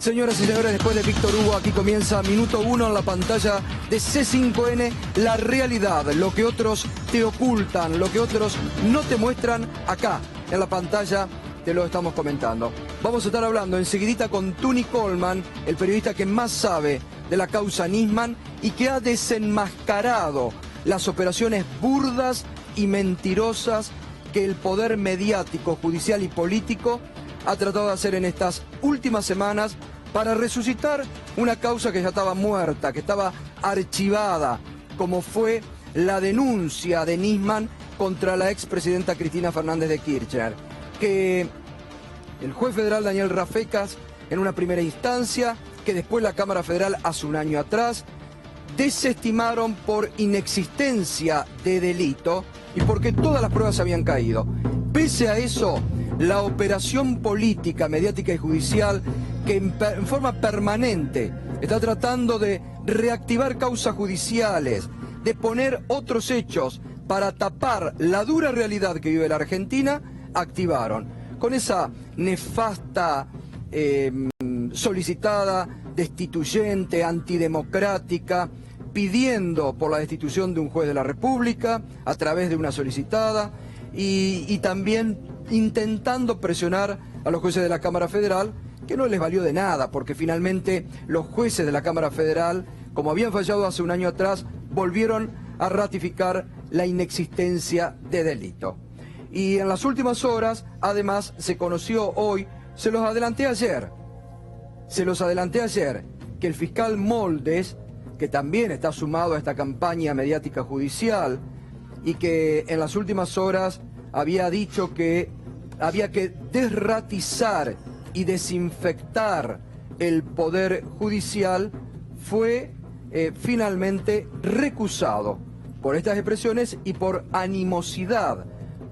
Señoras y señores, después de Víctor Hugo, aquí comienza Minuto 1 en la pantalla de C5N, la realidad, lo que otros te ocultan, lo que otros no te muestran, acá, en la pantalla, te lo estamos comentando. Vamos a estar hablando enseguidita con Tuni Coleman, el periodista que más sabe de la causa Nisman y que ha desenmascarado las operaciones burdas y mentirosas que el poder mediático, judicial y político ha tratado de hacer en estas últimas semanas para resucitar una causa que ya estaba muerta, que estaba archivada, como fue la denuncia de Nisman contra la expresidenta Cristina Fernández de Kirchner, que el juez federal Daniel Rafecas, en una primera instancia, que después la Cámara Federal hace un año atrás, desestimaron por inexistencia de delito y porque todas las pruebas habían caído. Pese a eso, la operación política, mediática y judicial que en forma permanente está tratando de reactivar causas judiciales, de poner otros hechos para tapar la dura realidad que vive la Argentina, activaron. Con esa nefasta, solicitada, destituyente, antidemocrática, pidiendo por la destitución de un juez de la República a través de una solicitada y también intentando presionar a los jueces de la Cámara Federal, que no les valió de nada, porque finalmente los jueces de la Cámara Federal, como habían fallado hace un año atrás, volvieron a ratificar la inexistencia de delito. Y en las últimas horas, además, se conoció hoy, se los adelanté ayer, que el fiscal Moldes, que también está sumado a esta campaña mediática judicial, y que en las últimas horas había dicho que había que desratizar y desinfectar el poder judicial, fue finalmente recusado por estas expresiones y por animosidad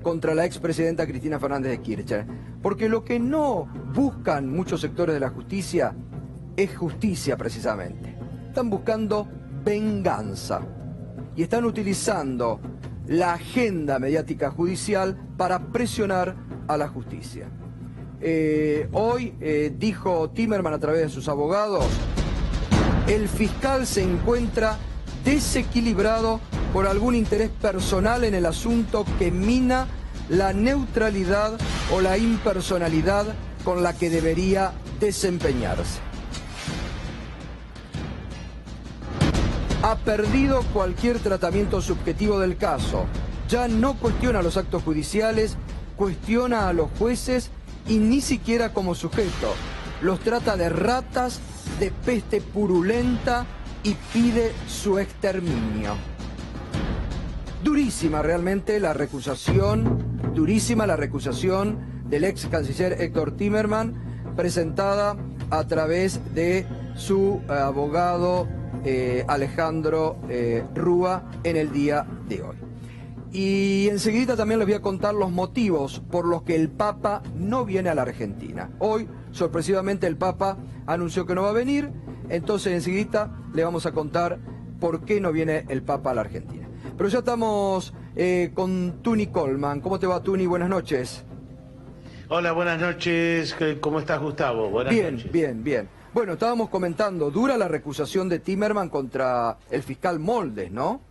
contra la expresidenta Cristina Fernández de Kirchner. Porque lo que no buscan muchos sectores de la justicia es justicia precisamente. Están buscando venganza y están utilizando la agenda mediática judicial para presionar a la justicia. Hoy dijo Timerman a través de sus abogados, el fiscal se encuentra desequilibrado por algún interés personal en el asunto que mina la neutralidad o la impersonalidad con la que debería desempeñarse. Ha perdido cualquier tratamiento subjetivo del caso. Ya no cuestiona los actos judiciales, cuestiona a los jueces y ni siquiera como sujeto. Los trata de ratas, de peste purulenta y pide su exterminio. Durísima realmente la recusación, del ex canciller Héctor Timerman, presentada a través de su abogado Alejandro Rúa en el día de hoy. Y enseguida también les voy a contar los motivos por los que el Papa no viene a la Argentina. Hoy, sorpresivamente, el Papa anunció que no va a venir, entonces enseguida le vamos a contar por qué no viene el Papa a la Argentina. Pero ya estamos con Tuni Coleman. ¿Cómo te va, Tuni? Buenas noches. Hola, buenas noches. ¿Cómo estás, Gustavo? Buenas noches. Bien. Bueno, estábamos comentando, dura la recusación de Timerman contra el fiscal Moldes, ¿no?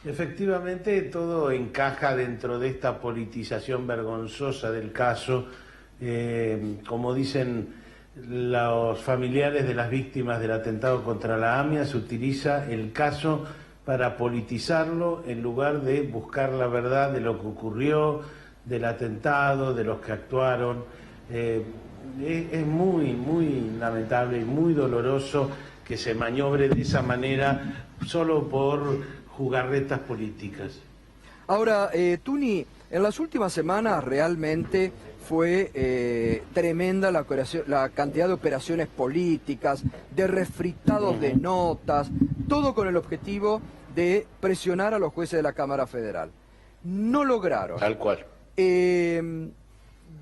Efectivamente, todo encaja dentro de esta politización vergonzosa del caso. Como dicen los familiares de las víctimas del atentado contra la AMIA, se utiliza el caso para politizarlo en lugar de buscar la verdad de lo que ocurrió, del atentado, de los que actuaron. Es muy lamentable y muy doloroso que se maniobre de esa manera solo por jugarretas políticas. Ahora, Tuni, en las últimas semanas realmente fue tremenda la cantidad de operaciones políticas, de refritados de notas, todo con el objetivo de presionar a los jueces de la Cámara Federal. No lograron. Tal cual.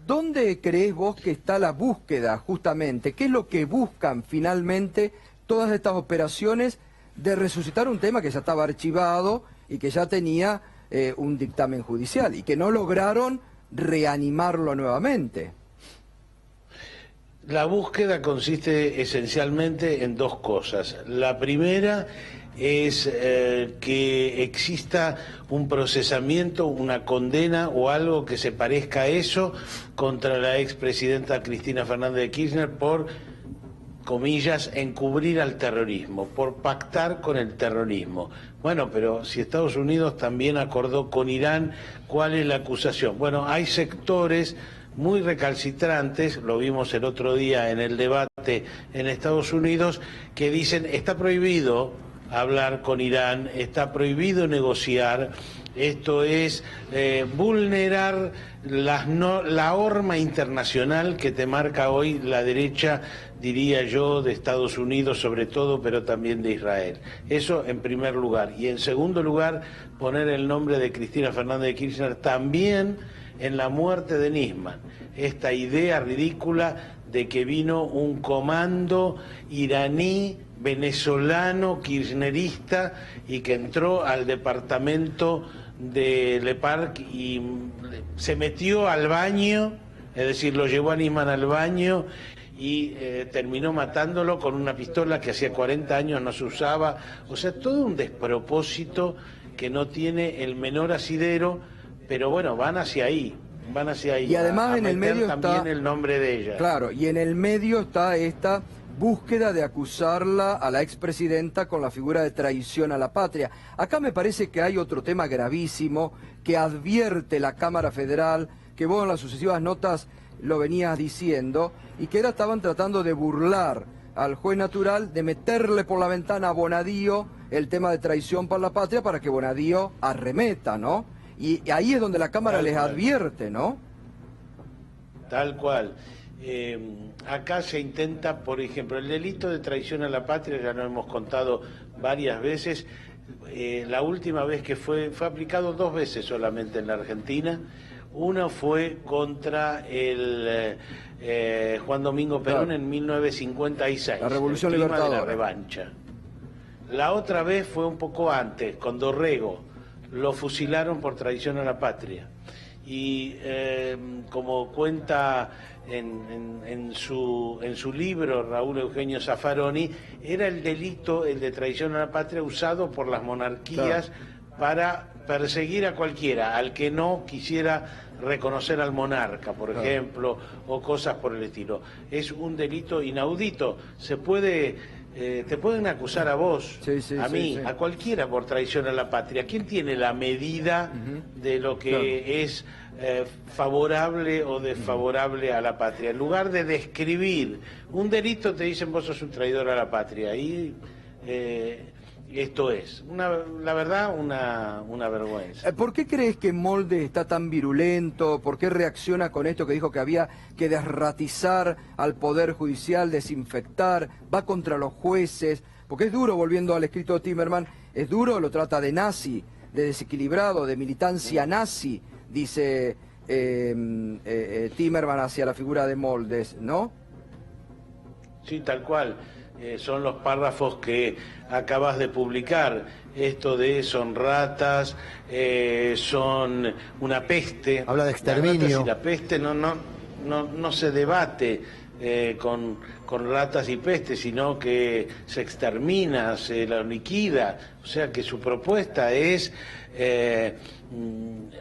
¿Dónde creés vos que está la búsqueda justamente? ¿Qué es lo que buscan finalmente todas estas operaciones de resucitar un tema que ya estaba archivado y que ya tenía un dictamen judicial y que no lograron reanimarlo nuevamente? La búsqueda consiste esencialmente en dos cosas. La primera es que exista un procesamiento, una condena o algo que se parezca a eso contra la expresidenta Cristina Fernández de Kirchner por, comillas, encubrir al terrorismo, por pactar con el terrorismo. Bueno, pero si Estados Unidos también acordó con Irán, ¿cuál es la acusación? Bueno, hay sectores muy recalcitrantes, lo vimos el otro día en el debate en Estados Unidos, que dicen está prohibido hablar con Irán, está prohibido negociar, esto es vulnerar la horma internacional que te marca hoy la derecha, diría yo, de Estados Unidos sobre todo, pero también de Israel. Eso en primer lugar. Y en segundo lugar, poner el nombre de Cristina Fernández de Kirchner también en la muerte de Nisman. Esta idea ridícula de que vino un comando iraní, venezolano, kirchnerista, y que entró al departamento de Le Parc y se metió al baño, es decir, lo llevó a Nisman al baño y terminó matándolo con una pistola que hacía 40 años no se usaba. O sea, todo un despropósito que no tiene el menor asidero, pero bueno, van hacia ahí. Y además en el medio también está el nombre de ella. Claro, y en el medio está esta búsqueda de acusarla a la expresidenta con la figura de traición a la patria. Acá me parece que hay otro tema gravísimo que advierte la Cámara Federal, que vos en las sucesivas notas lo venías diciendo, y que estaban tratando de burlar al juez natural, de meterle por la ventana a Bonadío el tema de traición para la patria para que Bonadío arremeta, ¿no? Y ahí es donde la Cámara les advierte, ¿no? Tal cual. Acá se intenta, por ejemplo, el delito de traición a la patria, ya lo hemos contado varias veces. La última vez que fue aplicado 2 veces solamente en la Argentina. Una fue contra el Juan Domingo Perón, claro, en 1956. La Revolución el clima Libertadora. De la revancha. La otra vez fue un poco antes, con Dorrego. Lo fusilaron por traición a la patria. Y como cuenta en su libro Raúl Eugenio Zaffaroni, era el delito, el de traición a la patria, usado por las monarquías, claro, para perseguir a cualquiera, al que no quisiera reconocer al monarca, por ejemplo, o cosas por el estilo. Es un delito inaudito. Se puede... te pueden acusar a vos, a mí, a cualquiera por traición a la patria. ¿Quién tiene la medida de lo que, claro, es favorable o desfavorable a la patria? En lugar de describir un delito, te dicen vos sos un traidor a la patria. Y esto es, la verdad, una vergüenza. ¿Por qué crees que Moldes está tan virulento? ¿Por qué reacciona con esto que dijo que había que desratizar al Poder Judicial, desinfectar, va contra los jueces? Porque es duro, volviendo al escrito de Timerman, es duro, lo trata de nazi, de desequilibrado, de militancia nazi, dice Timerman hacia la figura de Moldes, ¿no? Sí, tal cual. Son los párrafos que acabas de publicar, esto de son ratas, son una peste. Habla de exterminio. Las ratas y la peste no se debate con ratas y peste, sino que se extermina, se la liquida. O sea que su propuesta es...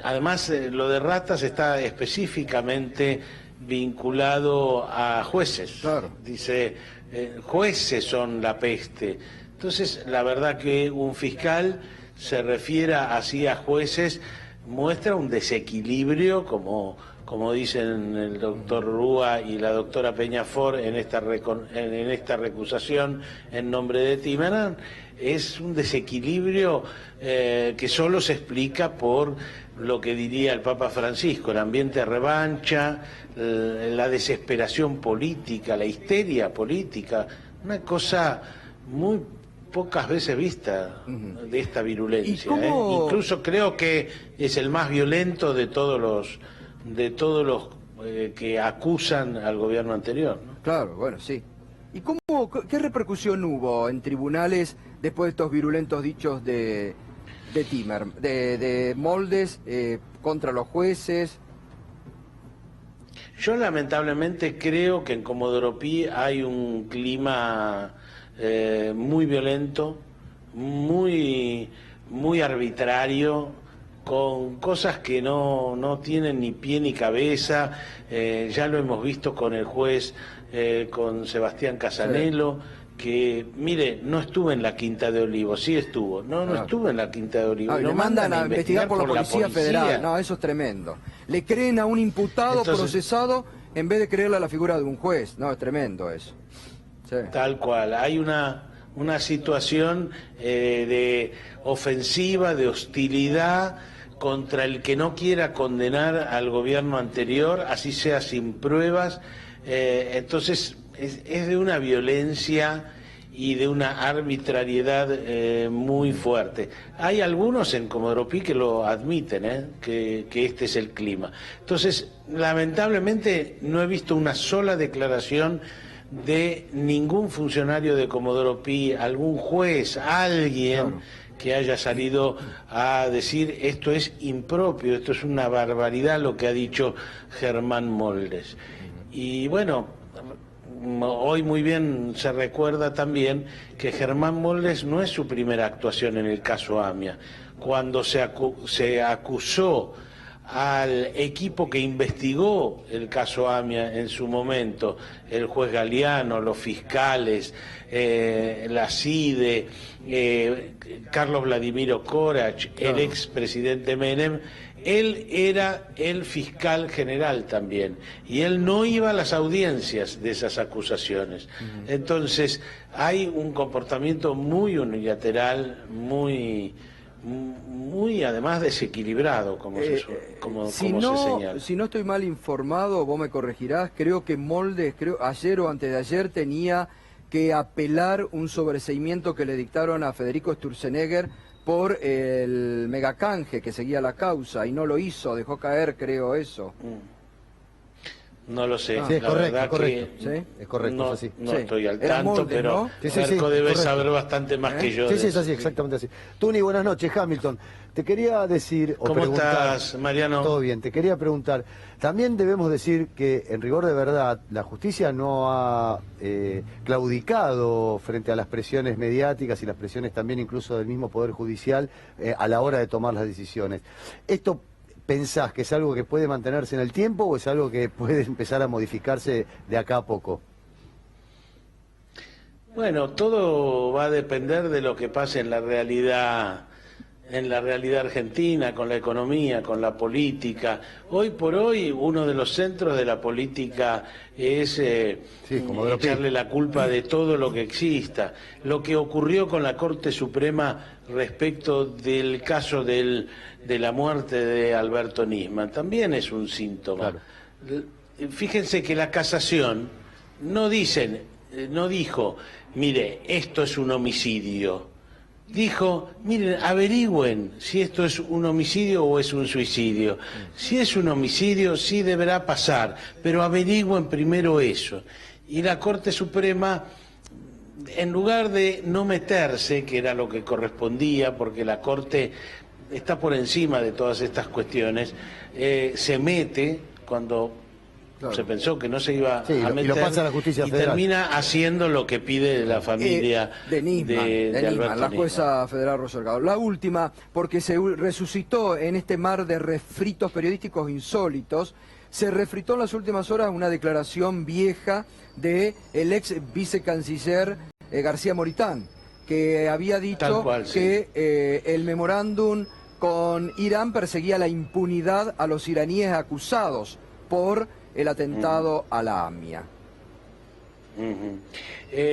además, lo de ratas está específicamente vinculado a jueces. Claro. Dice... jueces son la peste. Entonces, la verdad que un fiscal se refiera así a jueces muestra un desequilibrio, como dicen el doctor Rúa y la doctora Peñafort en esta recusación en nombre de Timerman. Es un desequilibrio que solo se explica por lo que diría el Papa Francisco, el ambiente de revancha, la desesperación política, la histeria política, una cosa muy pocas veces vista de esta virulencia. Incluso creo que es el más violento de todos los que acusan al gobierno anterior, ¿no? Claro, bueno, sí. ¿Y qué repercusión hubo en tribunales después de estos virulentos dichos de Moldes contra los jueces? Yo lamentablemente creo que en Comodoro Pi hay un clima muy violento, muy arbitrario, con cosas que no tienen ni pie ni cabeza. Ya lo hemos visto con el juez, con Sebastián Casanelo, que, mire, no estuvo en la Quinta de Olivos, sí estuvo, no estuvo en la Quinta de Olivos. Le mandan a investigar por la Policía Federal, no, eso es tremendo. Le creen a un imputado procesado en vez de creerle a la figura de un juez, no, es tremendo eso. Sí. Tal cual, hay una situación de ofensiva, de hostilidad contra el que no quiera condenar al gobierno anterior, así sea sin pruebas. Entonces es de una violencia y de una arbitrariedad muy fuerte. Hay algunos en Comodoro Pi que lo admiten, que este es el clima. Entonces, lamentablemente no he visto una sola declaración de ningún funcionario de Comodoro Pi, algún juez, alguien que haya salido a decir esto es impropio, esto es una barbaridad lo que ha dicho Germán Moldes. Y bueno, hoy muy bien se recuerda también que Germán Moldes no es su primera actuación en el caso AMIA. Cuando se acusó al equipo que investigó el caso AMIA en su momento, el juez Galeano, los fiscales, la CIDE, Carlos Vladimiro Corach, el expresidente Menem, él era el fiscal general también, y él no iba a las audiencias de esas acusaciones. Entonces, hay un comportamiento muy unilateral, muy además desequilibrado, como se señala. Si no estoy mal informado, vos me corregirás, creo que Moldes, ayer o antes de ayer, tenía que apelar un sobreseimiento que le dictaron a Federico Sturzenegger por el megacanje que seguía la causa, y no lo hizo, dejó caer, creo, eso. No lo sé, sí, es la correcto, verdad correcto. que ¿Sí? Es correcto, no, es así. no Sí. estoy al Era tanto, Moldes, pero ¿no? Ferco debe saber bastante más que yo. Sí, sí, es así, exactamente así. Tuni, buenas noches, Hamilton. Te quería decir o ¿Cómo preguntar... estás, Mariano? Todo bien, te quería preguntar. También debemos decir que, en rigor de verdad, la justicia no ha claudicado frente a las presiones mediáticas y las presiones también incluso del mismo Poder Judicial a la hora de tomar las decisiones. ¿Esto pensás que es algo que puede mantenerse en el tiempo o es algo que puede empezar a modificarse de acá a poco? Bueno, todo va a depender de lo que pase en la realidad argentina, con la economía, con la política. Hoy por hoy, uno de los centros de la política es echarle la culpa de todo lo que exista. Lo que ocurrió con la Corte Suprema respecto del caso de la muerte de Alberto Nisman también es un síntoma. Claro. Fíjense que la casación no dijo, mire, esto es un homicidio. Dijo, miren, averigüen si esto es un homicidio o es un suicidio. Si es un homicidio, sí deberá pasar, pero averigüen primero eso. Y la Corte Suprema, en lugar de no meterse, que era lo que correspondía, porque la Corte está por encima de todas estas cuestiones, se mete cuando se pensó que no se iba a meter, y lo pasa a la Justicia Federal. Termina haciendo lo que pide la familia de Nisman, la jueza federal Rosa Delgado. La última, porque se resucitó en este mar de refritos periodísticos insólitos, se refritó en las últimas horas una declaración vieja de el ex vicecanciller García Moritán, que había dicho que el memorándum con Irán perseguía la impunidad a los iraníes acusados por el atentado a la AMIA.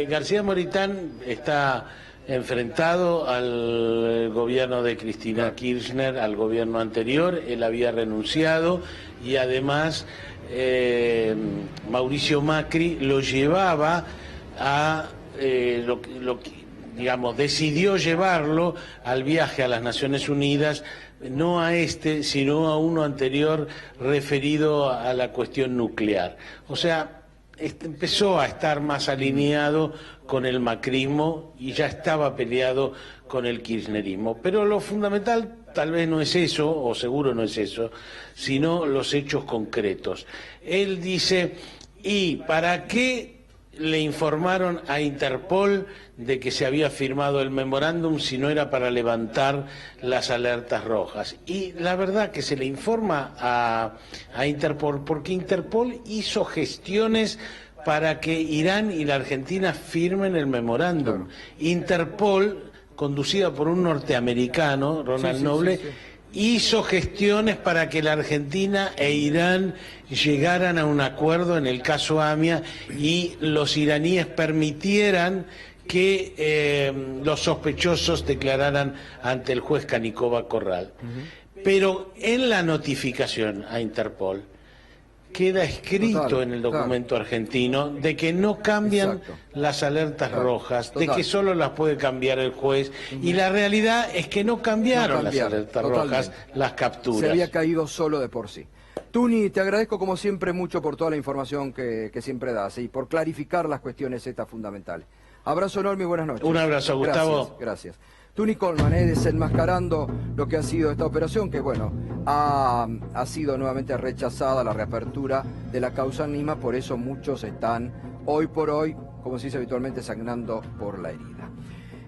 García Moritán está enfrentado al gobierno de Cristina Kirchner, al gobierno anterior. Él había renunciado y además Mauricio Macri lo llevaba a decidió llevarlo al viaje a las Naciones Unidas, no a este, sino a uno anterior referido a la cuestión nuclear. O sea, empezó a estar más alineado con el macrismo y ya estaba peleado con el kirchnerismo. Pero lo fundamental tal vez no es eso, o seguro no es eso, sino los hechos concretos. Él dice, ¿y para qué le informaron a Interpol de que se había firmado el memorándum si no era para levantar las alertas rojas? Y la verdad que se le informa a Interpol porque Interpol hizo gestiones para que Irán y la Argentina firmen el memorándum. Interpol, conducida por un norteamericano, Ronald Noble, hizo gestiones para que la Argentina e Irán llegaran a un acuerdo en el caso AMIA y los iraníes permitieran que los sospechosos declararan ante el juez Canicova Corral. Pero en la notificación a Interpol queda escrito en el documento argentino de que no cambian las alertas rojas, de que solo las puede cambiar el juez, y la realidad es que no cambiaron las alertas rojas, las capturas. Se había caído solo de por sí. Tuni, te agradezco como siempre mucho por toda la información que siempre das y por clarificar las cuestiones estas fundamentales. Abrazo enorme y buenas noches. Un abrazo, Gustavo. Gracias. Tuni Coleman, desenmascarando lo que ha sido esta operación, que bueno, ha sido nuevamente rechazada la reapertura de la causa Anima, por eso muchos están hoy por hoy, como se dice habitualmente, sangrando por la herida.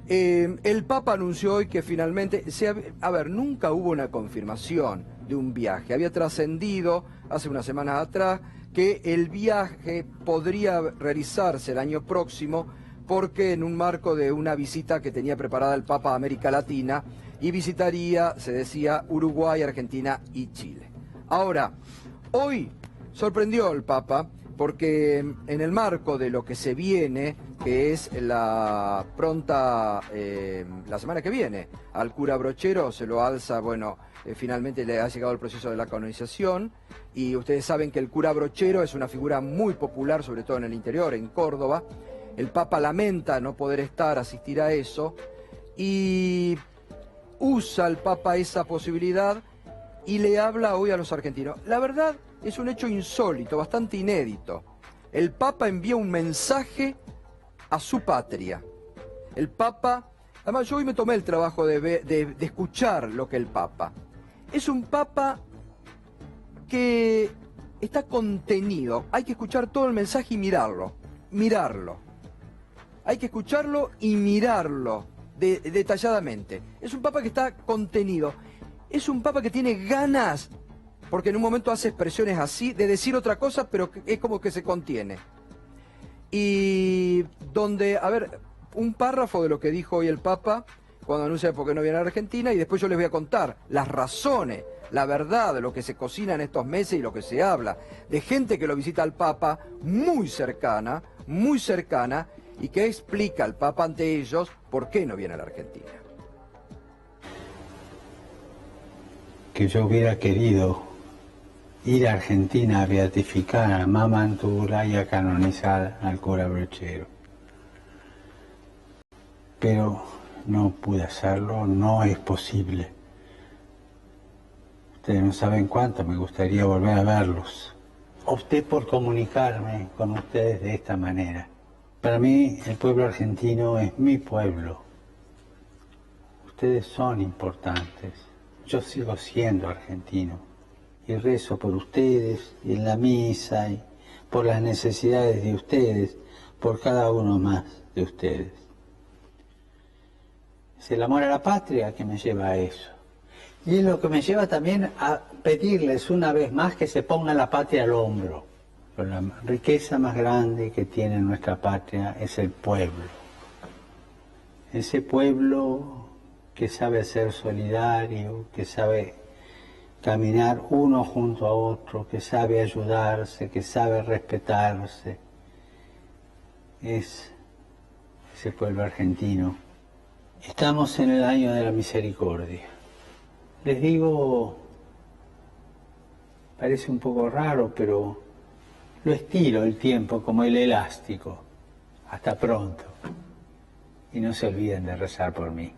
El Papa anunció hoy que finalmente, nunca hubo una confirmación de un viaje, había trascendido hace unas semanas atrás que el viaje podría realizarse el año próximo, porque en un marco de una visita que tenía preparada el Papa a América Latina y visitaría, se decía, Uruguay, Argentina y Chile. Ahora, hoy sorprendió el Papa porque en el marco de lo que se viene, que es la semana que viene, al cura Brochero se lo alza, finalmente le ha llegado el proceso de la canonización, y ustedes saben que el cura Brochero es una figura muy popular, sobre todo en el interior, en Córdoba. El Papa lamenta no poder asistir a eso, y usa el Papa esa posibilidad y le habla hoy a los argentinos. La verdad es un hecho insólito, bastante inédito. El Papa envía un mensaje a su patria. El Papa, además yo hoy me tomé el trabajo de escuchar lo que el Papa. Es un Papa que está contenido. Hay que escuchar todo el mensaje y mirarlo. Hay que escucharlo y mirarlo detalladamente. Es un Papa que está contenido. Es un Papa que tiene ganas, porque en un momento hace expresiones así, de decir otra cosa, pero es como que se contiene. Y donde, un párrafo de lo que dijo hoy el Papa, cuando anuncia por qué no viene a Argentina, y después yo les voy a contar las razones, la verdad de lo que se cocina en estos meses y lo que se habla, de gente que lo visita al Papa muy cercana, y que explica al Papa ante ellos por qué no viene a la Argentina. Que yo hubiera querido ir a Argentina a beatificar a Mama Antura y a canonizar al cura Brochero. Pero no pude hacerlo, no es posible. Ustedes no saben cuánto me gustaría volver a verlos. Opté por comunicarme con ustedes de esta manera. Para mí, el pueblo argentino es mi pueblo. Ustedes son importantes. Yo sigo siendo argentino. Y rezo por ustedes, y en la misa, y por las necesidades de ustedes, por cada uno más de ustedes. Es el amor a la patria que me lleva a eso. Y es lo que me lleva también a pedirles una vez más que se ponga la patria al hombro. Pero la riqueza más grande que tiene nuestra patria es el pueblo. Ese pueblo que sabe ser solidario, que sabe caminar uno junto a otro, que sabe ayudarse, que sabe respetarse. Es ese pueblo argentino. Estamos en el año de la misericordia. Les digo, parece un poco raro, pero lo estiro el tiempo como el elástico. Hasta pronto. Y no se olviden de rezar por mí.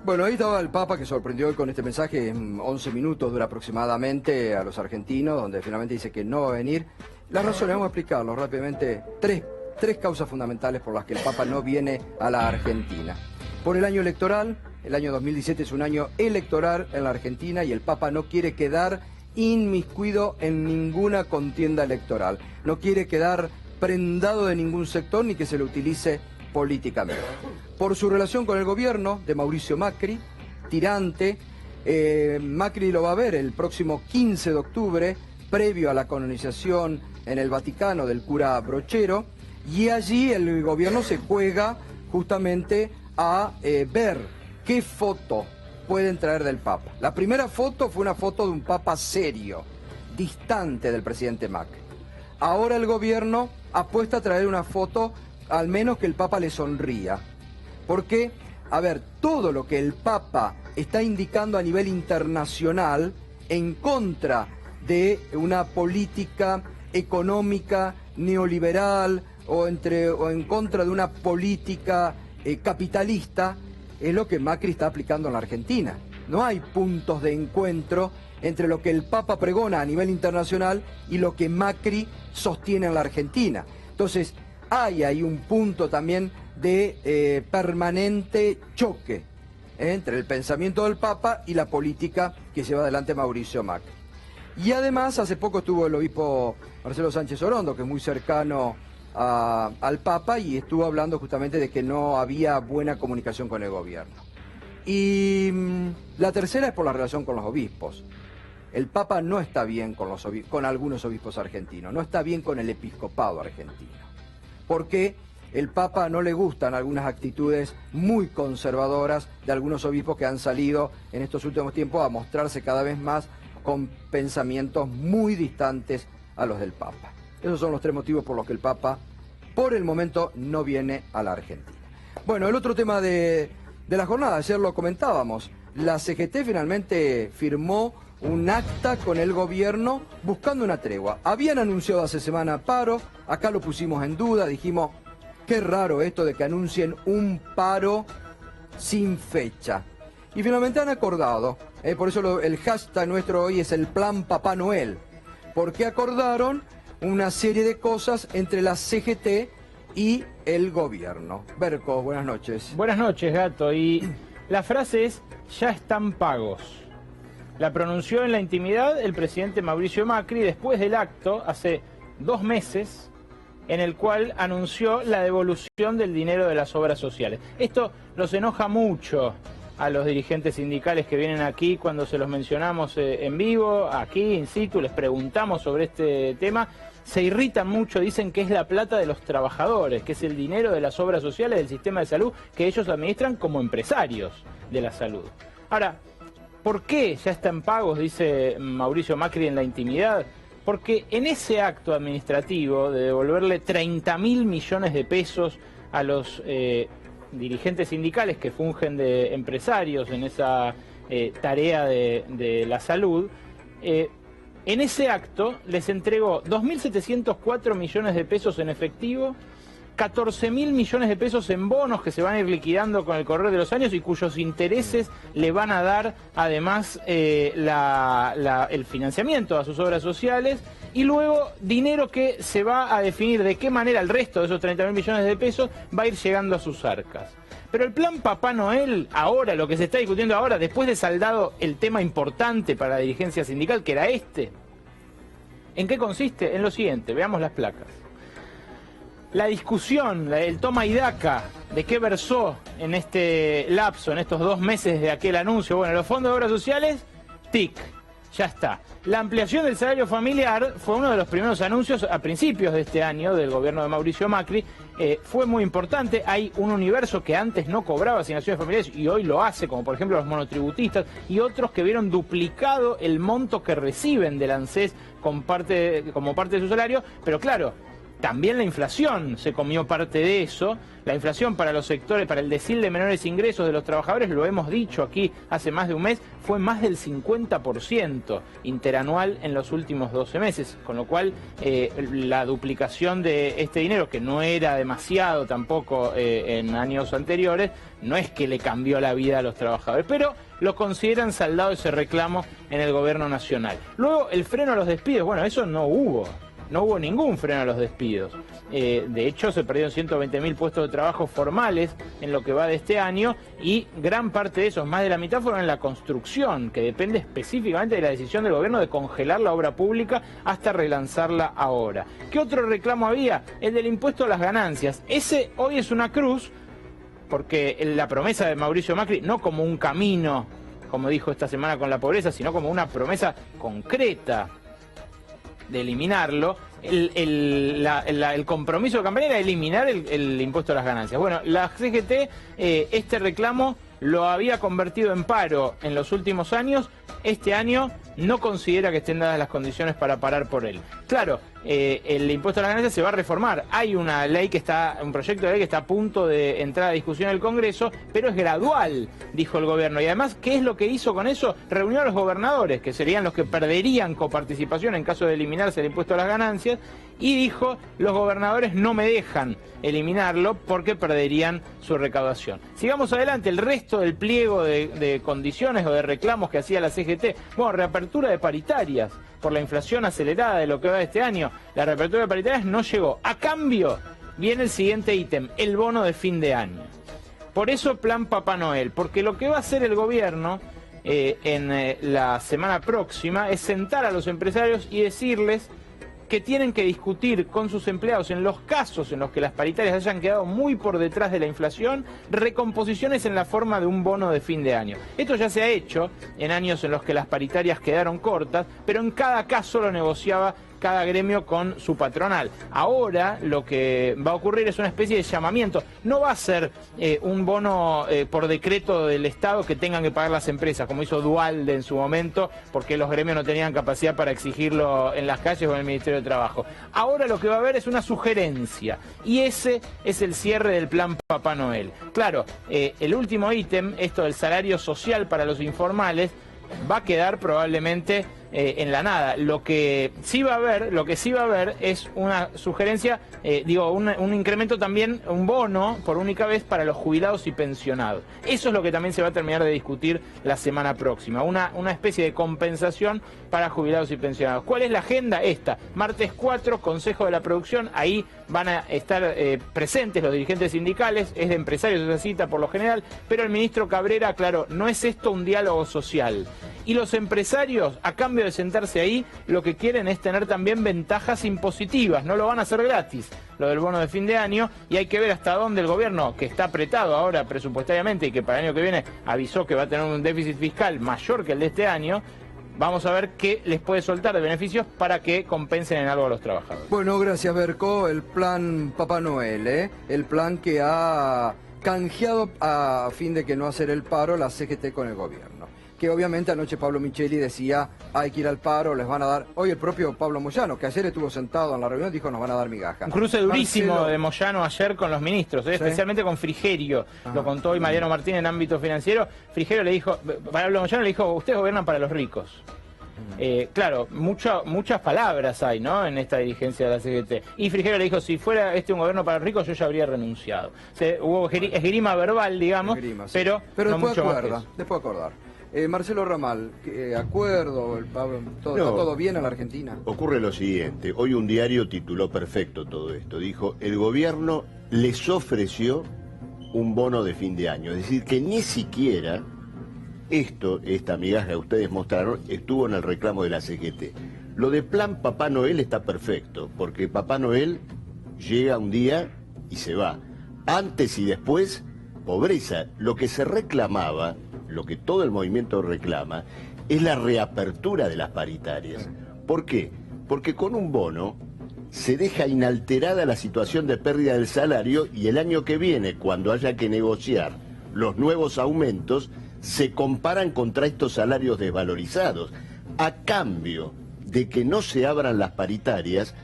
Bueno, ahí estaba el Papa que sorprendió hoy con este mensaje, en 11 minutos dura aproximadamente a los argentinos, donde finalmente dice que no va a venir. Las razones, vamos a explicarlo rápidamente, tres causas fundamentales por las que el Papa no viene a la Argentina. Por el año electoral, el año 2017 es un año electoral en la Argentina y el Papa no quiere quedar inmiscuido en ninguna contienda electoral. No quiere quedar prendado de ningún sector ni que se lo utilice políticamente. Por su relación con el gobierno de Mauricio Macri, tirante, Macri lo va a ver el próximo 15 de octubre, previo a la canonización en el Vaticano del cura Brochero, y allí el gobierno se juega justamente a ver qué foto pueden traer del Papa. La primera foto fue una foto de un Papa serio, distante del presidente Macri. Ahora el gobierno apuesta a traer una foto, al menos que el Papa le sonría. Porque, a ver, todo lo que el Papa está indicando a nivel internacional en contra de una política económica neoliberal o en contra de una política capitalista, es lo que Macri está aplicando en la Argentina. No hay puntos de encuentro entre lo que el Papa pregona a nivel internacional y lo que Macri sostiene en la Argentina. Entonces, hay ahí un punto también de permanente choque entre el pensamiento del Papa y la política que lleva adelante Mauricio Macri. Y además, hace poco estuvo el obispo Marcelo Sánchez Orondo, que es muy cercano al Papa, y estuvo hablando justamente de que no había buena comunicación con el gobierno. Y la tercera es por la relación con los obispos. El Papa no está bien con algunos obispos argentinos, no está bien con el episcopado argentino, porque el Papa no le gustan algunas actitudes muy conservadoras de algunos obispos que han salido en estos últimos tiempos a mostrarse cada vez más con pensamientos muy distantes a los del Papa. Esos son los tres motivos por los que el Papa, por el momento, no viene a la Argentina. Bueno, el otro tema de la jornada, ayer lo comentábamos, la CGT finalmente firmó un acta con el gobierno buscando una tregua. Habían anunciado hace semana paro, acá lo pusimos en duda, dijimos, qué raro esto de que anuncien un paro sin fecha. Y finalmente han acordado, por eso el hashtag nuestro hoy es el Plan Papá Noel, porque acordaron una serie de cosas entre la CGT y el gobierno. Berco, buenas noches. Buenas noches, Gato. Y la frase es, ya están pagos. La pronunció en la intimidad el presidente Mauricio Macri después del acto, hace 2 meses, en el cual anunció la devolución del dinero de las obras sociales. Esto los enoja mucho a los dirigentes sindicales que vienen aquí cuando se los mencionamos en vivo, aquí in situ, les preguntamos sobre este tema. Se irritan mucho, dicen que es la plata de los trabajadores, que es el dinero de las obras sociales del sistema de salud que ellos administran como empresarios de la salud. Ahora, ¿por qué ya están pagos, dice Mauricio Macri en la intimidad? Porque en ese acto administrativo de devolverle 30.000 millones de pesos a los dirigentes sindicales que fungen de empresarios en esa tarea de la salud, en ese acto les entregó 2.704 millones de pesos en efectivo, 14.000 millones de pesos en bonos que se van a ir liquidando con el correr de los años y cuyos intereses le van a dar además el financiamiento a sus obras sociales, y luego dinero que se va a definir de qué manera el resto de esos 30.000 millones de pesos va a ir llegando a sus arcas. Pero el plan Papá Noel, ahora, lo que se está discutiendo ahora, después de saldado el tema importante para la dirigencia sindical, que era este, ¿en qué consiste? En lo siguiente, veamos las placas. La discusión, el toma y daca, de qué versó en este lapso, en estos 2 meses de aquel anuncio. Bueno, los fondos de obras sociales, tic, ya está. La ampliación del salario familiar fue uno de los primeros anuncios a principios de este año del gobierno de Mauricio Macri. Fue muy importante. Hay un universo que antes no cobraba asignaciones familiares y hoy lo hace, como por ejemplo los monotributistas y otros que vieron duplicado el monto que reciben del ANSES como parte de su salario. Pero claro, También la inflación se comió parte de eso. La inflación para los sectores, para el decil de menores ingresos de los trabajadores, lo hemos dicho aquí hace más de un mes, fue más del 50% interanual en los últimos 12 meses. Con lo cual, la duplicación de este dinero, que no era demasiado tampoco en años anteriores, no es que le cambió la vida a los trabajadores, pero lo consideran saldado ese reclamo en el gobierno nacional. Luego, el freno a los despidos, bueno, eso no hubo. No hubo ningún freno a los despidos. De hecho, se perdieron 120.000 puestos de trabajo formales en lo que va de este año, y gran parte de esos, más de la mitad, fueron en la construcción, que depende específicamente de la decisión del gobierno de congelar la obra pública hasta relanzarla ahora. ¿Qué otro reclamo había? El del impuesto a las ganancias. Ese hoy es una cruz, porque la promesa de Mauricio Macri, no como un camino, como dijo esta semana con la pobreza, sino como una promesa concreta de eliminarlo. El compromiso de campaña era eliminar el impuesto a las ganancias. Bueno, la CGT este reclamo lo había convertido en paro en los últimos años. Este año no considera que estén dadas las condiciones para parar por él. Claro, el impuesto a las ganancias se va a reformar. Hay una ley un proyecto de ley que está a punto de entrar a discusión en el Congreso, pero es gradual, dijo el gobierno. Y además, ¿qué es lo que hizo con eso? Reunió a los gobernadores, que serían los que perderían coparticipación en caso de eliminarse el impuesto a las ganancias, y dijo: los gobernadores no me dejan eliminarlo porque perderían su recaudación. Sigamos adelante, el resto del pliego de condiciones o de reclamos que hacía la CGT. Bueno, reapertura de paritarias por la inflación acelerada de lo que va de este año. La reapertura de paritarias no llegó. A cambio, viene el siguiente ítem, el bono de fin de año. Por eso plan Papá Noel, porque lo que va a hacer el gobierno en la semana próxima es sentar a los empresarios y decirles que tienen que discutir con sus empleados, en los casos en los que las paritarias hayan quedado muy por detrás de la inflación, recomposiciones en la forma de un bono de fin de año. Esto ya se ha hecho en años en los que las paritarias quedaron cortas, pero en cada caso lo negociaba cada gremio con su patronal. Ahora lo que va a ocurrir es una especie de llamamiento. No va a ser un bono por decreto del Estado que tengan que pagar las empresas, como hizo Duhalde en su momento, porque los gremios no tenían capacidad para exigirlo en las calles o en el Ministerio de Trabajo. Ahora lo que va a haber es una sugerencia, y ese es el cierre del plan Papá Noel. Claro, el último ítem, esto del salario social para los informales, va a quedar probablemente en la nada. Lo que sí va a haber es una sugerencia, un incremento también, un bono por única vez para los jubilados y pensionados. Eso es lo que también se va a terminar de discutir la semana próxima, una especie de compensación para jubilados y pensionados. ¿Cuál es la agenda? Esta, martes 4, Consejo de la Producción, ahí van a estar presentes los dirigentes sindicales, es de empresarios esa cita por lo general, pero el ministro Cabrera aclaró, no es esto un diálogo social. Y los empresarios, a cambio de sentarse ahí, lo que quieren es tener también ventajas impositivas, no lo van a hacer gratis, lo del bono de fin de año, y hay que ver hasta dónde el gobierno, que está apretado ahora presupuestariamente y que para el año que viene avisó que va a tener un déficit fiscal mayor que el de este año, vamos a ver qué les puede soltar de beneficios para que compensen en algo a los trabajadores. Bueno, gracias Berco, el plan Papá Noel, el plan que ha canjeado a fin de que no hacer el paro la CGT con el gobierno. Que obviamente anoche Pablo Micheli decía, hay que ir al paro, les van a dar... Hoy el propio Pablo Moyano, que ayer estuvo sentado en la reunión, dijo, nos van a dar migaja. Un cruce durísimo de Moyano ayer con los ministros, especialmente con Frigerio. Lo contó hoy Mariano Martín en ámbito financiero. Frigerio le dijo, Pablo Moyano le dijo, ustedes gobiernan para los ricos. Claro, muchas palabras hay, ¿no?, en esta dirigencia de la CGT. Y Frigerio le dijo, si fuera un gobierno para los ricos, yo ya habría renunciado. Hubo esgrima verbal, digamos, sí. pero no después mucho acuerda, después acordar. Marcelo Ramal, acuerdo, ¿todo bien en la Argentina? Ocurre lo siguiente, hoy un diario tituló perfecto todo esto, dijo, el gobierno les ofreció un bono de fin de año, es decir, que ni siquiera esta migaja que ustedes mostraron, estuvo en el reclamo de la CGT. Lo de plan Papá Noel está perfecto, porque Papá Noel llega un día y se va. Antes y después, pobreza. Lo que se reclamaba, lo que todo el movimiento reclama, es la reapertura de las paritarias. ¿Por qué? Porque con un bono se deja inalterada la situación de pérdida del salario y el año que viene, cuando haya que negociar los nuevos aumentos, se comparan contra estos salarios desvalorizados. A cambio de que no se abran las paritarias,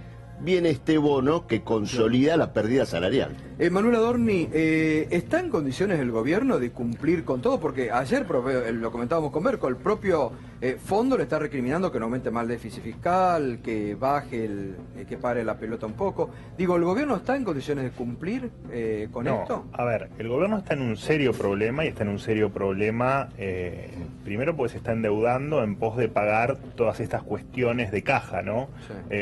viene este bono que consolida la pérdida salarial. Manuel Adorni, ¿está en condiciones el gobierno de cumplir con todo? Porque ayer lo comentábamos con Merco, el propio fondo le está recriminando que no aumente más el déficit fiscal, que baje, que pare la pelota un poco. Digo, ¿el gobierno está en condiciones de cumplir con esto? A ver, el gobierno está en un serio problema, y está en un serio problema primero porque se está endeudando en pos de pagar todas estas cuestiones de caja, ¿no? Sí.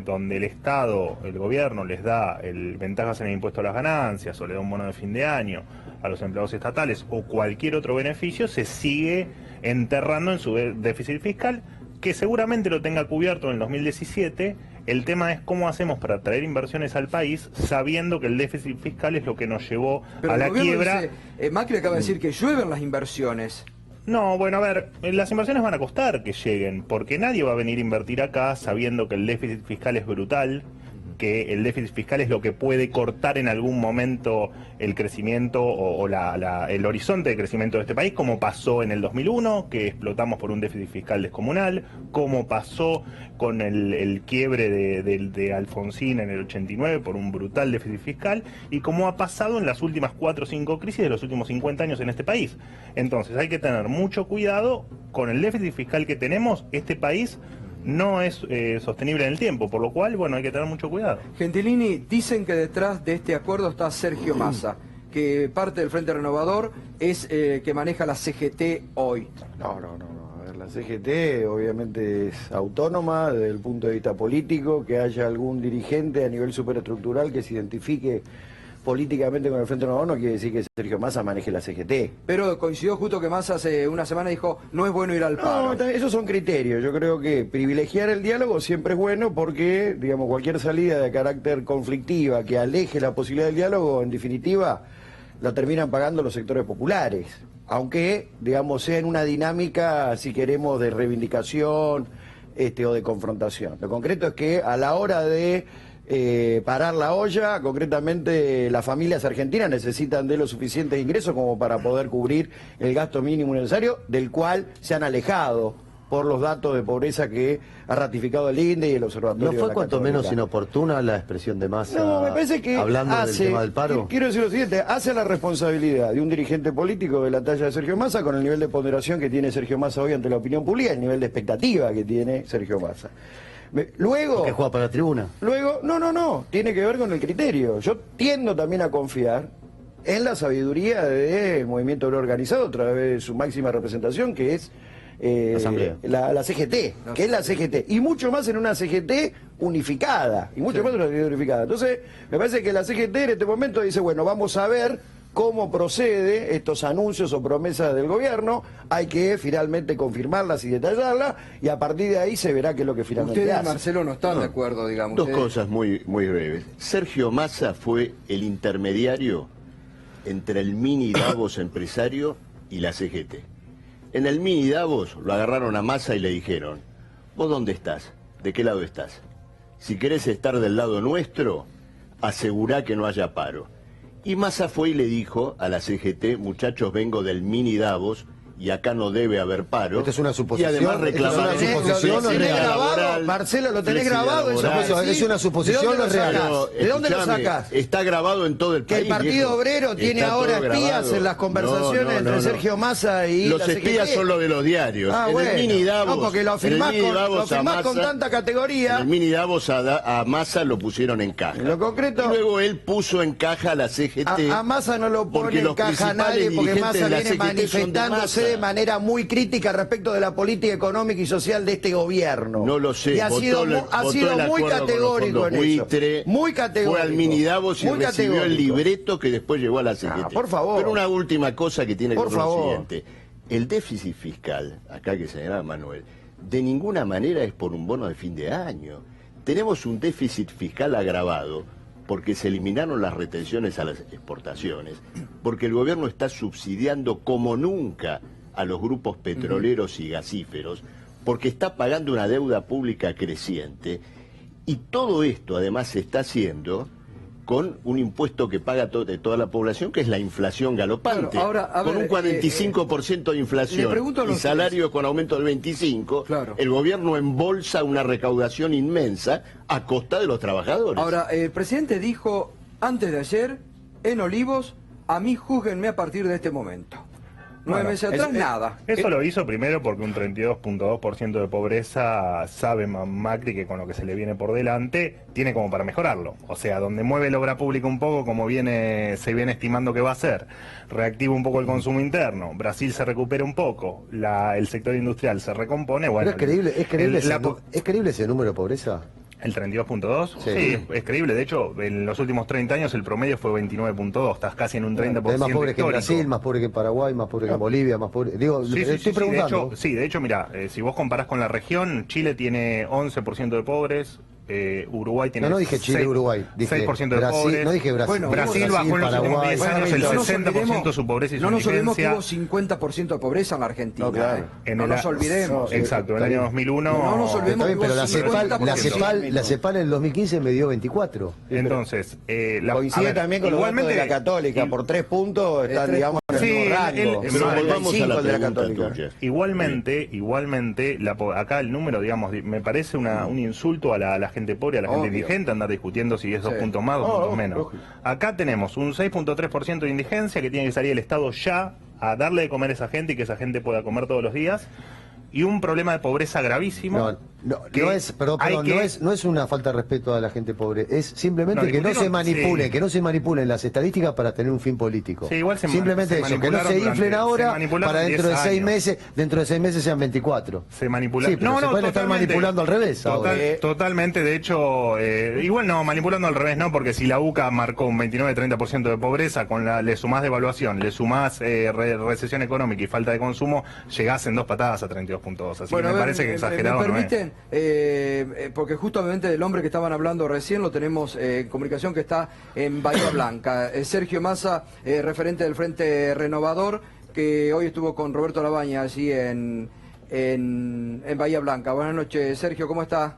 Donde el Estado, el gobierno les da ventajas en el impuesto a las ganancias, o le da un bono de fin de año a los empleados estatales, o cualquier otro beneficio, se sigue enterrando en su déficit fiscal, que seguramente lo tenga cubierto en el 2017. El tema es cómo hacemos para traer inversiones al país sabiendo que el déficit fiscal es lo que nos llevó Pero a la quiebra. Dice, Macri acaba de decir que llueven las inversiones. No, bueno, a ver, las inversiones van a costar que lleguen, porque nadie va a venir a invertir acá sabiendo que el déficit fiscal es brutal, que el déficit fiscal es lo que puede cortar en algún momento el crecimiento o el horizonte de crecimiento de este país, como pasó en el 2001, que explotamos por un déficit fiscal descomunal, como pasó con el quiebre de Alfonsín en el 89 por un brutal déficit fiscal, y como ha pasado en las últimas 4 o 5 crisis de los últimos 50 años en este país. Entonces hay que tener mucho cuidado con el déficit fiscal que tenemos. Este país no es sostenible en el tiempo, por lo cual, bueno, hay que tener mucho cuidado. Gentilini, dicen que detrás de este acuerdo está Sergio Massa, que parte del Frente Renovador es que maneja la CGT hoy. No. A ver, la CGT obviamente es autónoma desde el punto de vista político, que haya algún dirigente a nivel superestructural que se identifique políticamente con el Frente Renovador no quiere decir que Sergio Massa maneje la CGT. Pero coincidió justo que Massa hace una semana dijo, no es bueno ir al paro. No, esos son criterios. Yo creo que privilegiar el diálogo siempre es bueno porque, digamos, cualquier salida de carácter conflictiva que aleje la posibilidad del diálogo, en definitiva, la terminan pagando los sectores populares. Aunque, digamos, sea en una dinámica, si queremos, de reivindicación o de confrontación. Lo concreto es que a la hora de parar la olla, concretamente las familias argentinas necesitan de los suficientes ingresos como para poder cubrir el gasto mínimo necesario, del cual se han alejado por los datos de pobreza que ha ratificado el INDE y el Observatorio. ¿No fue cuanto menos inoportuna la expresión de Massa no, me parece que hablando del tema del paro? Quiero decir lo siguiente, hace la responsabilidad de un dirigente político de la talla de Sergio Massa con el nivel de ponderación que tiene Sergio Massa hoy ante la opinión pública, el nivel de expectativa que tiene Sergio Massa. Luego... ¿Que juega para la tribuna? Luego, no, tiene que ver con el criterio. Yo tiendo también a confiar en la sabiduría del movimiento obrero organizado a través de su máxima representación, que es la CGT, que es la CGT, y mucho más en una CGT unificada, y mucho más en una CGT unificada. Entonces, me parece que la CGT en este momento dice, bueno, vamos a ver cómo procede estos anuncios o promesas del gobierno, hay que finalmente confirmarlas y detallarlas, y a partir de ahí se verá qué es lo que finalmente Ustedes, hace. Marcelo, no están de acuerdo, digamos. Dos cosas muy breves. Sergio Massa fue el intermediario entre el mini Davos empresario y la CGT. En el mini Davos lo agarraron a Massa y le dijeron, ¿vos dónde estás? ¿De qué lado estás? Si querés estar del lado nuestro, asegurá que no haya paro. Y Massa fue y le dijo a la CGT, muchachos, vengo del mini Davos y acá no debe haber paro. Esta es una suposición. Y además reclamaron ¿Lo tenés grabado, Marcelo, lo tenés grabado? Es una suposición, no es real. ¿De dónde lo sacás? Está grabado en todo el Que país. el Partido Obrero tiene Está ahora todo espías grabado. en las conversaciones entre Sergio Massa y los la CGT. espías son los de los diarios. En bueno. el mini Davos, No, porque lo afirmás con tanta categoría. En el mini Davos a Massa lo pusieron en caja. En lo concreto, y luego él puso en caja a la CGT. A Massa no lo porque pone en los caja a nadie, principales porque dirigentes Massa de la viene CGT son de manifestándose Massa. de manera muy crítica respecto de la política económica y social de este gobierno. No lo sé. Y ha sido votó muy categórico en eso. Muy categórico. Fue al mini Davos y muy recibió el categórico. libreto que después llegó a la CGT. por favor. Pero una última cosa que tiene que Por ver lo favor. siguiente. El déficit fiscal, acá que señalaba Manuel, de ninguna manera es por un bono de fin de año. Tenemos un déficit fiscal agravado porque se eliminaron las retenciones a las exportaciones, porque el gobierno está subsidiando como nunca a los grupos petroleros y gasíferos, porque está pagando una deuda pública creciente, y todo esto además se está haciendo con un impuesto que paga de toda la población, que es la inflación galopante. Claro, ahora, a con ver, un 45% de inflación y salarios con aumento del 25%, claro, el gobierno embolsa una recaudación inmensa a costa de los trabajadores. Ahora, el presidente dijo antes de ayer, en Olivos, a mí júzguenme a partir de este momento. 9 meses atrás, nada. Eso lo hizo primero porque un 32.2% de pobreza sabe Macri que con lo que se le viene por delante tiene como para mejorarlo. O sea, donde mueve la obra pública un poco, como se viene estimando que va a ser, reactiva un poco el consumo interno, Brasil se recupera un poco, el sector industrial se recompone. Bueno, ¿Pero es creíble ese número de pobreza? ¿El 32.2? Sí, es creíble. De hecho, en los últimos 30 años el promedio fue 29.2. Estás casi en un 30%. Es más pobre que en Brasil, más pobre que en Paraguay, más pobre que en Bolivia, más pobre... Digo, estoy preguntando. De hecho, mira, si vos comparás con la región, Chile tiene 11% de pobres, Uruguay tiene... No dije Chile, Uruguay. Dije 6% de Brasil, pobres. No dije Brasil. Bueno, Brasil bajó en los últimos 10 años el 60% de su pobreza y su indigencia. No nos olvidemos que hubo 50% de pobreza en la Argentina. No, claro. No nos olvidemos. Exacto, en el año 2001... No nos olvidemos que pero la CEPAL en el 2015 me dio 24. Entonces, coincide también con los datos de la Católica. Por 3 puntos están, digamos, en el rango. Pero volvamos a la de la pregunta Católica. tuya. Igualmente, acá el número, digamos, me parece un insulto a la gente pobre, a la gente indigente, andar discutiendo si es 2 puntos más, 2 puntos menos. Acá tenemos un 6.3% de indigencia que tiene que salir el Estado ya a darle de comer a esa gente y que esa gente pueda comer todos los días. Y un problema de pobreza gravísimo. No es una falta de respeto a la gente pobre, es simplemente que no se manipulen las estadísticas para tener un fin político. Sí, igual simplemente eso, que no se inflen ahora para dentro de 6 meses sean 24. Se manipularon. Sí, se pueden estar manipulando al revés. Totalmente, de hecho, igual no, manipulando al revés no, porque si la UCA marcó un 29-30% de pobreza, le sumás devaluación, le sumás recesión económica y falta de consumo, llegás en 2 patadas a 32.2. Así que me parece que exagerado ¿me permiten? Porque justamente el hombre que estaban hablando recién lo tenemos en comunicación, que está en Bahía Blanca. Sergio Massa, referente del Frente Renovador, que hoy estuvo con Roberto Labaña allí en Bahía Blanca. Buenas noches, Sergio, ¿cómo está?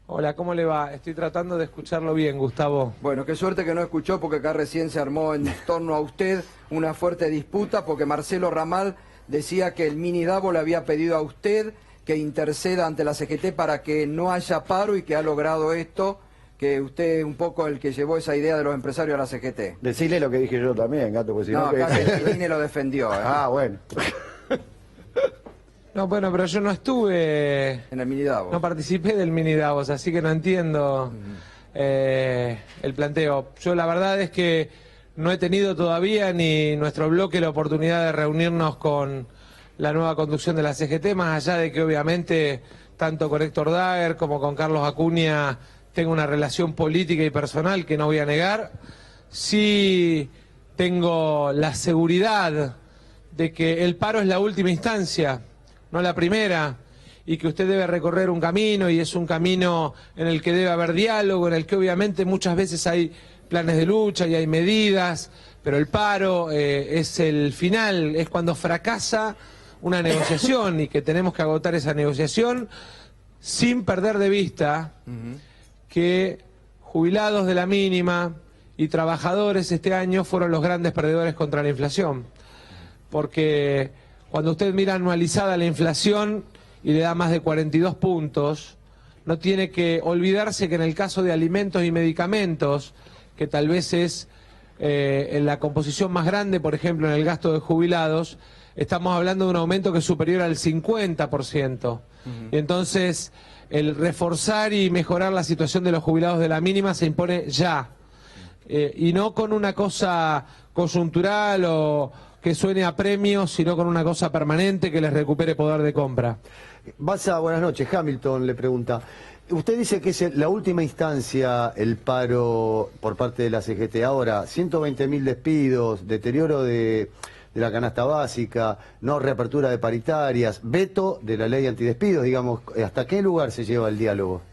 Hola, ¿cómo le va? Estoy tratando de escucharlo bien, Gustavo. Bueno, qué suerte que no escuchó, porque acá recién se armó en torno a usted una fuerte disputa, porque Marcelo Ramal decía que el mini Davo le había pedido a usted que interceda ante la CGT para que no haya paro y que ha logrado esto, que usted es un poco el que llevó esa idea de los empresarios a la CGT. Decirle lo que dije yo también, Gato, porque si no... acá el lo defendió. Ah, bueno. No, bueno, pero yo no estuve... En el mini Davos. No participé del mini Davos, así que no entiendo el planteo. Yo la verdad es que no he tenido todavía ni nuestro bloque la oportunidad de reunirnos con la nueva conducción de la CGT, más allá de que obviamente tanto con Héctor Daer como con Carlos Acuña tengo una relación política y personal que no voy a negar. Sí tengo la seguridad de que el paro es la última instancia, no la primera, y que usted debe recorrer un camino, y es un camino en el que debe haber diálogo, en el que obviamente muchas veces hay planes de lucha y hay medidas, pero el paro es el final, es cuando fracasa una negociación y que tenemos que agotar esa negociación sin perder de vista que jubilados de la mínima y trabajadores este año fueron los grandes perdedores contra la inflación. Porque cuando usted mira anualizada la inflación y le da más de 42 puntos, no tiene que olvidarse que en el caso de alimentos y medicamentos, que tal vez es en la composición más grande, por ejemplo, en el gasto de jubilados, estamos hablando de un aumento que es superior al 50%. Y entonces, el reforzar y mejorar la situación de los jubilados de la mínima se impone ya. Y no con una cosa coyuntural o que suene a premios, sino con una cosa permanente que les recupere poder de compra. Buenas noches. Hamilton le pregunta. Usted dice que es la última instancia el paro por parte de la CGT. Ahora, 120.000 despidos, deterioro de la canasta básica, no reapertura de paritarias, veto de la ley antidespidos, digamos, ¿hasta qué lugar se lleva el diálogo?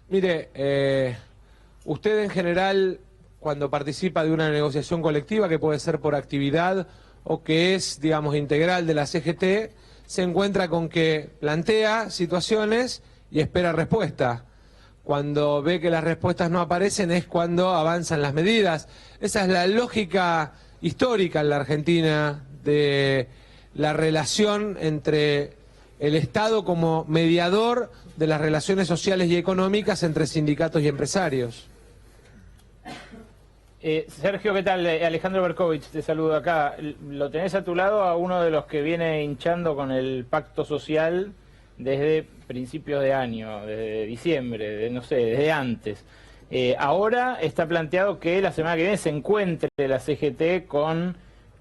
Mire, usted en general, cuando participa de una negociación colectiva, que puede ser por actividad o que es, digamos, integral de la CGT, se encuentra con que plantea situaciones y espera respuesta. cuando ve que las respuestas no aparecen es cuando avanzan las medidas. Esa es la lógica histórica en la Argentina de la relación entre el Estado como mediador de las relaciones sociales y económicas entre sindicatos y empresarios. Sergio, ¿qué tal? Alejandro Berkovich te saludo acá. Lo tenés a tu lado a uno de los que viene hinchando con el pacto social desde principios de año, desde diciembre, no sé, desde antes. Ahora está planteado que la semana que viene se encuentre la CGT con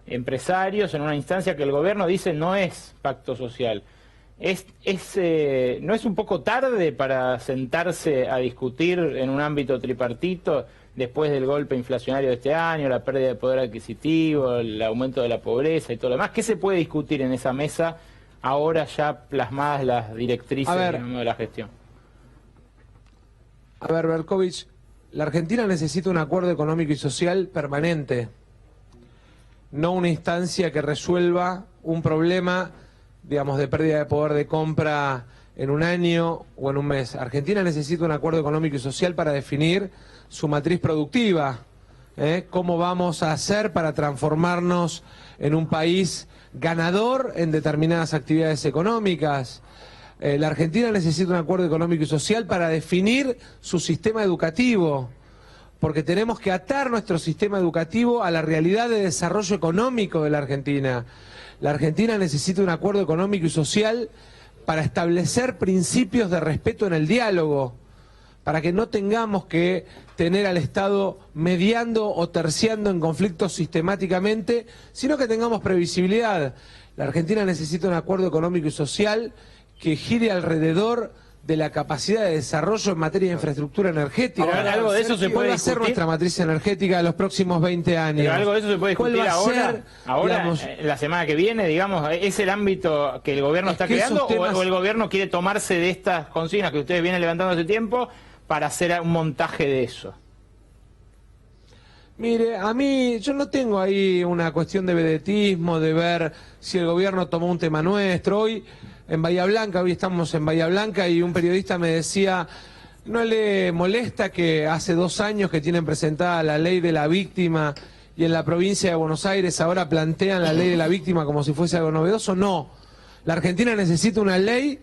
empresarios en una instancia que el gobierno dice no es pacto social. ¿No es un poco tarde para sentarse a discutir en un ámbito tripartito después del golpe inflacionario de este año, la pérdida de poder adquisitivo, el aumento de la pobreza y todo lo demás? ¿Qué se puede discutir en esa mesa ahora ya plasmadas las directrices, digamos, de la gestión? A ver, Berkovich, la Argentina necesita un acuerdo económico y social permanente, no una instancia que resuelva un problema, digamos, de pérdida de poder de compra en un año o en un mes. Argentina necesita un acuerdo económico y social para definir su matriz productiva, cómo vamos a hacer para transformarnos en un país ganador en determinadas actividades económicas. La Argentina necesita un acuerdo económico y social para definir su sistema educativo, porque tenemos que atar nuestro sistema educativo a la realidad de desarrollo económico de la Argentina. La Argentina necesita un acuerdo económico y social para establecer principios de respeto en el diálogo, para que no tengamos que tener al Estado mediando o terciando en conflictos sistemáticamente, sino que tengamos previsibilidad. La Argentina necesita un acuerdo económico y social que gire alrededor de la capacidad de desarrollo en materia de infraestructura energética. Ahora, algo de eso se puede ¿Cuál va a ser nuestra matriz energética de los próximos 20 años? Pero algo de eso se puede discutir ahora, digamos, la semana que viene, digamos, ¿es el ámbito que el gobierno está creando o el gobierno quiere tomarse de estas consignas que ustedes vienen levantando hace tiempo para hacer un montaje de eso? Mire, a mí, yo no tengo ahí una cuestión de vedetismo, de ver si el gobierno tomó un tema nuestro. Hoy estamos en Bahía Blanca y un periodista me decía, ¿no le molesta que hace 2 años que tienen presentada la ley de la víctima y en la provincia de Buenos Aires ahora plantean la ley de la víctima como si fuese algo novedoso? No, la Argentina necesita una ley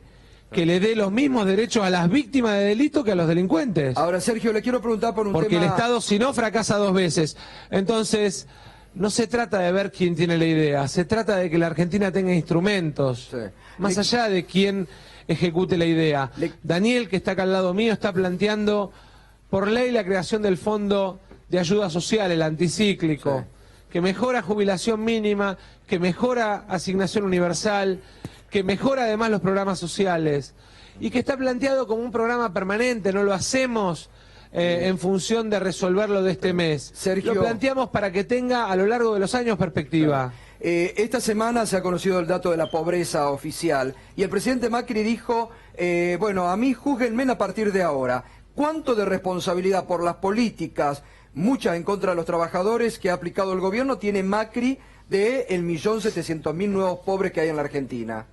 que le dé los mismos derechos a las víctimas de delito que a los delincuentes. Ahora, Sergio, le quiero preguntar por un tema... Porque el Estado, si no, fracasa 2 veces. Entonces, no se trata de ver quién tiene la idea, se trata de que la Argentina tenga instrumentos, más allá de quién ejecute la idea. Daniel, que está acá al lado mío, está planteando por ley la creación del Fondo de Ayuda Social, el anticíclico, que mejora jubilación mínima, que mejora asignación universal, que mejora además los programas sociales y que está planteado como un programa permanente, no lo hacemos en función de resolverlo de este mes. Sergio, lo planteamos para que tenga a lo largo de los años perspectiva. Esta semana se ha conocido el dato de la pobreza oficial y el presidente Macri dijo, bueno, a mí júzguenme a partir de ahora. ¿Cuánto de responsabilidad por las políticas, muchas en contra de los trabajadores, que ha aplicado el gobierno, tiene Macri de el 1.700.000 nuevos pobres que hay en la Argentina?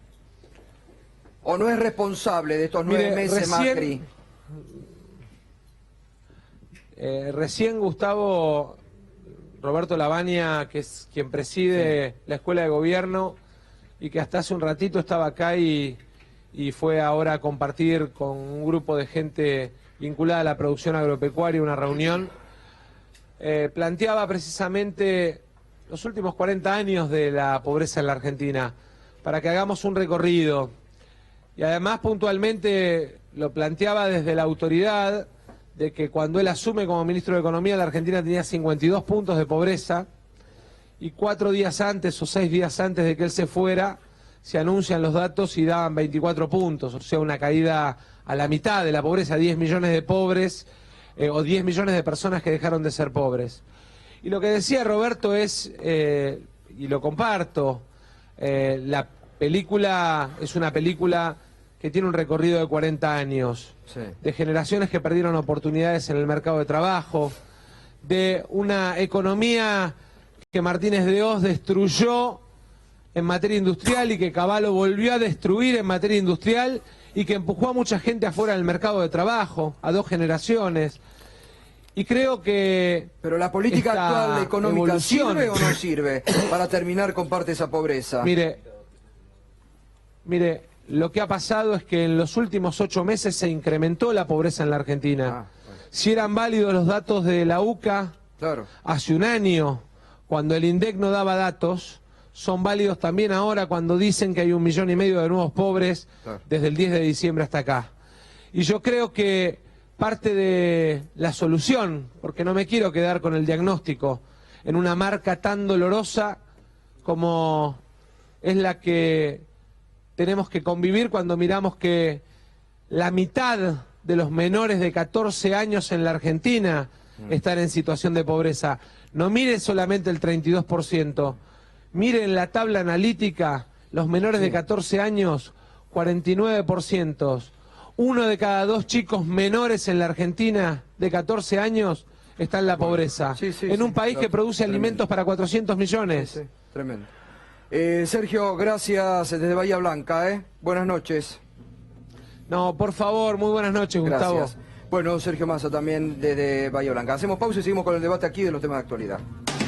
¿O no es responsable de estos 9 meses Macri? Recién Gustavo Roberto Lavagna, que es quien preside la Escuela de Gobierno y que hasta hace un ratito estaba acá y fue ahora a compartir con un grupo de gente vinculada a la producción agropecuaria una reunión, planteaba precisamente los últimos 40 años de la pobreza en la Argentina, para que hagamos un recorrido. Y además puntualmente lo planteaba desde la autoridad de que cuando él asume como ministro de Economía la Argentina tenía 52 puntos de pobreza y 4 días antes o 6 días antes de que él se fuera se anuncian los datos y daban 24 puntos, o sea una caída a la mitad de la pobreza, 10 millones de pobres o 10 millones de personas que dejaron de ser pobres. Y lo que decía Roberto es, y lo comparto, la película es una película que tiene un recorrido de 40 años, de generaciones que perdieron oportunidades en el mercado de trabajo, de una economía que Martínez de Oz destruyó en materia industrial y que Cavallo volvió a destruir en materia industrial y que empujó a mucha gente afuera del mercado de trabajo, a 2 generaciones. Y creo que... Pero la política esta actual económica evolución- ¿sirve o no sirve para terminar con parte de esa pobreza? Mire, lo que ha pasado es que en los últimos 8 meses se incrementó la pobreza en la Argentina. Si eran válidos los datos de la UCA Claro. hace un año, cuando el INDEC no daba datos, son válidos también ahora cuando dicen que hay 1,5 millones de nuevos pobres desde el 10 de diciembre hasta acá. Y yo creo que parte de la solución, porque no me quiero quedar con el diagnóstico, en una marca tan dolorosa como es la que tenemos que convivir cuando miramos que la mitad de los menores de 14 años en la Argentina están en situación de pobreza. No mire solamente el 32%, mire en la tabla analítica los menores de 14 años, 49%. 1 de cada 2 chicos menores en la Argentina de 14 años está en la pobreza. En un país que produce alimentos para 400 millones. Tremendo. Sergio, gracias desde Bahía Blanca, Buenas noches. No, por favor, muy buenas noches, Gustavo. Gracias. Bueno, Sergio Massa también desde Bahía Blanca. Hacemos pausa y seguimos con el debate aquí de los temas de actualidad.